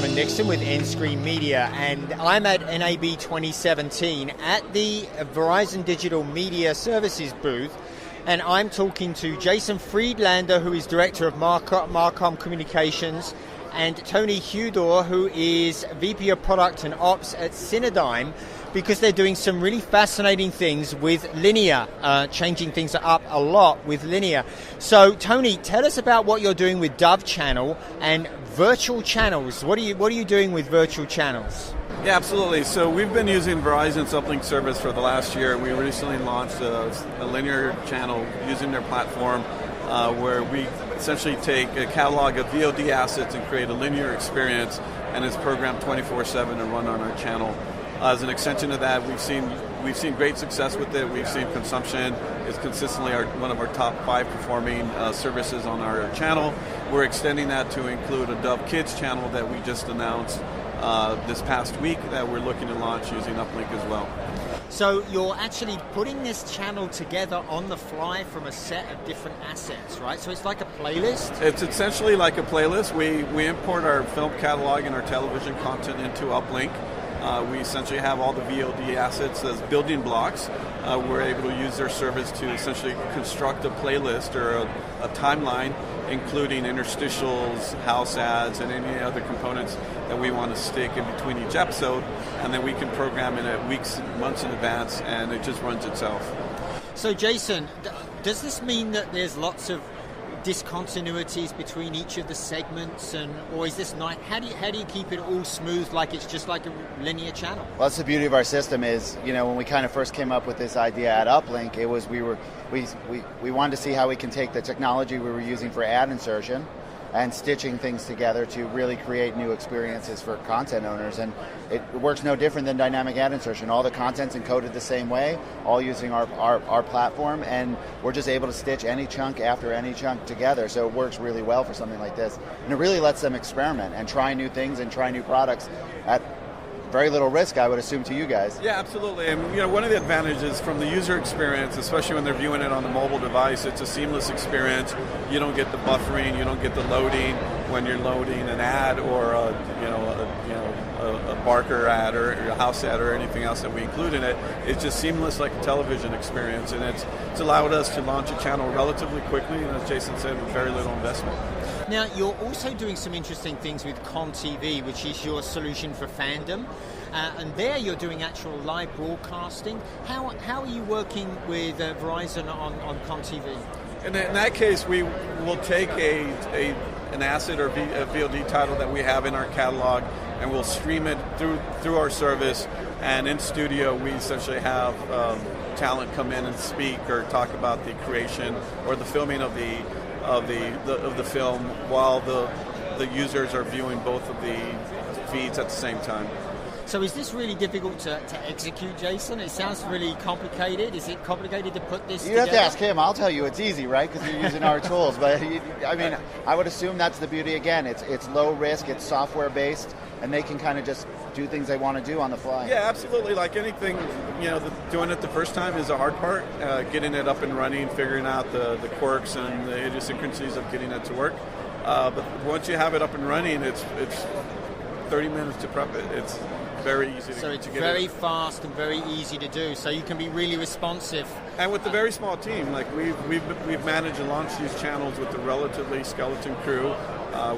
Colin Dixon with N-Screen Media, and I'm at NAB 2017 at the Verizon Digital Media Services booth, and I'm talking to Jason Friedlander, who is Director of Marcom Communications, and Tony Huidor, who is VP of Product and Ops at Cinedigm, because they're doing some really fascinating things with linear, changing things up a lot with linear. So, Tony, tell us about what you're doing with Dove Channel and virtual channels. What are you doing with virtual channels? Yeah, absolutely. So we've been using Verizon's uplink service for the last year. We recently launched a linear channel using their platform where we essentially take a catalog of VOD assets and create a linear experience, and it's programmed 24/7 and run on our channel. As an extension of that, we've seen great success with it. We've seen consumption is consistently one of our top 5 performing services on our channel. We're extending that to include a Dove Kids channel that we just announced this past week that we're looking to launch using uplink as well. So you're actually putting this channel together on the fly from a set of different assets, right? So it's like a playlist? It's essentially like a playlist. We import our film catalog and our television content into uplink. We essentially have all the VOD assets as building blocks. We're able to use their service to essentially construct a playlist or a timeline, including interstitials, house ads, and any other components that we want to stick in between each episode, and then we can program it at weeks, months in advance, and it just runs itself. So, Jason, does this mean that there's lots of discontinuities between each of the segments, or is this nice? How do you keep it all smooth, like it's just like a linear channel? Well, that's the beauty of our system. Is, when we kind of first came up with this idea at Uplink, it was we wanted to see how we can take the technology we were using for ad insertion and stitching things together to really create new experiences for content owners. And it works no different than dynamic ad insertion. All the content's encoded the same way, all using our platform, and we're just able to stitch any chunk after any chunk together. So it works really well for something like this. And it really lets them experiment and try new things and try new products at very little risk, I would assume, to you guys. Yeah, absolutely. And one of the advantages from the user experience, especially when they're viewing it on the mobile device, it's a seamless experience. You don't get the buffering, you don't get the loading when you're loading an ad or a Barker ad or a house ad or anything else that we include in it. It's just seamless like a television experience, and it's allowed us to launch a channel relatively quickly, and as Jason said, with very little investment. Now, you're also doing some interesting things with ConTV, which is your solution for fandom. And there you're doing actual live broadcasting. How are you working with Verizon on ConTV? In that case, we will take an asset or a VOD title that we have in our catalog, and we'll stream it through our service. And in studio, we essentially have talent come in and speak or talk about the creation or the filming of the film, while the users are viewing both of the feeds at the same time. So is this really difficult to execute, Jason? It sounds really complicated. Is it complicated to put this together? You have to ask him. I'll tell you it's easy, right? Because you're using our tools. But I would assume that's the beauty. Again, it's low risk, it's software based, and they can kind of just do things they want to do on the fly. Yeah, absolutely. Like anything, doing it the first time is the hard part. Getting it up and running, figuring out the quirks and the idiosyncrasies of getting it to work. But once you have it up and running, it's 30 minutes to prep it. It's very easy to get. So it's very fast and very easy to do. So you can be really responsive. And with a very small team, like we've managed to launch these channels with a relatively skeleton crew.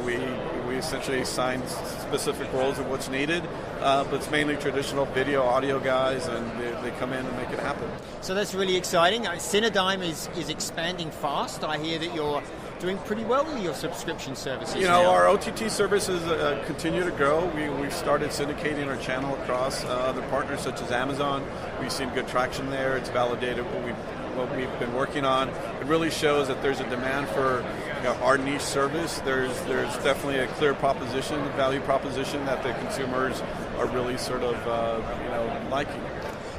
We essentially assign specific roles of what's needed, but it's mainly traditional video, audio guys, and they come in and make it happen. So that's really exciting. Cinedigm is expanding fast. I hear that you're doing pretty well with your subscription services. Our OTT services continue to grow. We've started syndicating our channel across other partners such as Amazon. We've seen good traction there. It's validated what we've been working on. It really shows that there's a demand for our niche service. There's definitely a clear proposition, a value proposition that the consumers are really sort of liking.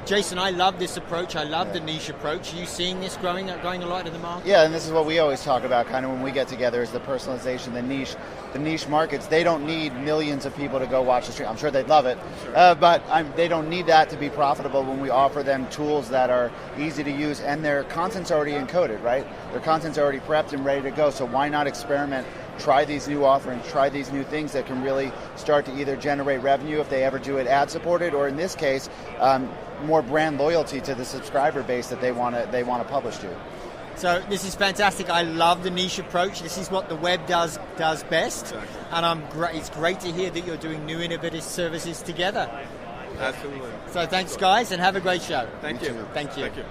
Jason, I love this approach. I love the niche approach. Are you seeing this growing a lot in the market? Yeah, and this is what we always talk about kind of when we get together is the personalization, the niche markets. They don't need millions of people to go watch the stream. I'm sure they'd love it, sure. But they don't need that to be profitable when we offer them tools that are easy to use, and their content's already encoded, right? Their content's already prepped and ready to go, so why not experiment try these new offerings, try these new things that can really start to either generate revenue if they ever do it ad supported, or in this case, more brand loyalty to the subscriber base that they want to publish to. So this is fantastic. I love the niche approach. This is what the web does best. Exactly. And it's great to hear that you're doing new innovative services together. Absolutely. So thanks, guys, and have a great show. Thank you. Thank you. Thank you.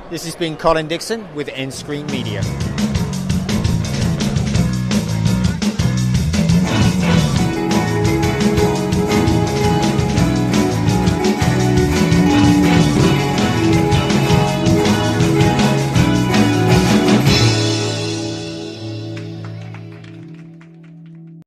This has been Colin Dixon with Endscreen Media.